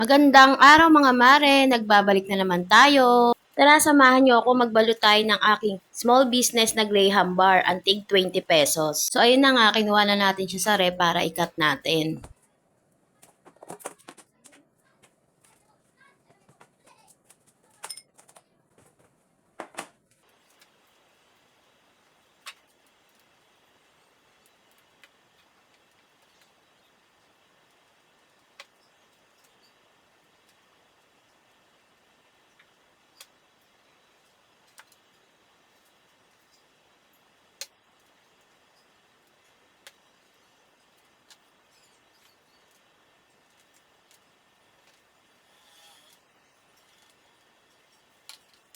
Magandang araw mga mare, nagbabalik na naman tayo. Tara, samahan niyo ako magbalot tayo ng aking small business na Graham bar, antig 20 pesos. So ayun na nga, kinuha na natin siya sa rep para ikat natin.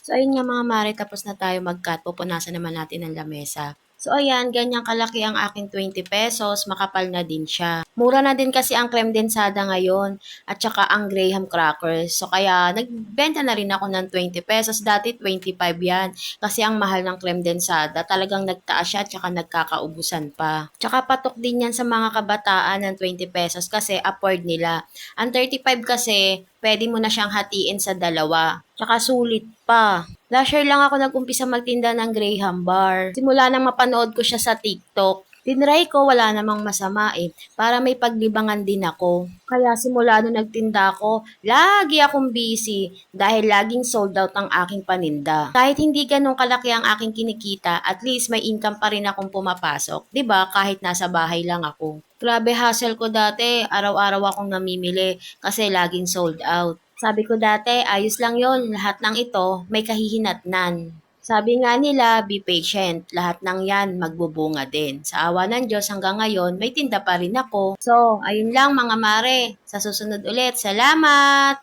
So, ayun nga mga mare, tapos na tayo mag-cut. Pupunasan naman natin ang lamesa. So, ayan, ganyang kalaki ang aking 20 pesos. Makapal na din siya. Mura na din kasi ang creme densada ngayon. At saka ang Graham crackers. So, kaya nagbenta na rin ako ng 20 pesos. Dati 25 yan. Kasi ang mahal ng creme densada. Talagang nagtaas siya at saka nagkakaubusan pa. Tsaka patok din yan sa mga kabataan ng 20 pesos kasi afford nila. Ang 35 kasi, pwede mo na siyang hatiin sa dalawa. Tsaka sulit pa. Last year lang ako nag-umpisa magtinda ng Graham bar. Simula nang mapanood ko siya sa TikTok. Tinry ko, wala namang masama eh. Para may paglibangan din ako. Kaya simula nung nagtinda ako, lagi akong busy dahil laging sold out ang aking paninda. Kahit hindi ganun kalaki ang aking kinikita, at least may income pa rin akong pumapasok. 'Di ba? Kahit nasa bahay lang ako. Grabe hustle ko dati, araw-araw akong namimili kasi laging sold out. Sabi ko dati, ayos lang yon, lahat ng ito may kahihinatnan. Sabi nga nila, be patient, lahat ng yan magbubunga din. Sa awa ng Diyos hanggang ngayon, may tinda pa rin ako. So, ayun lang mga mare, sa susunod ulit, salamat!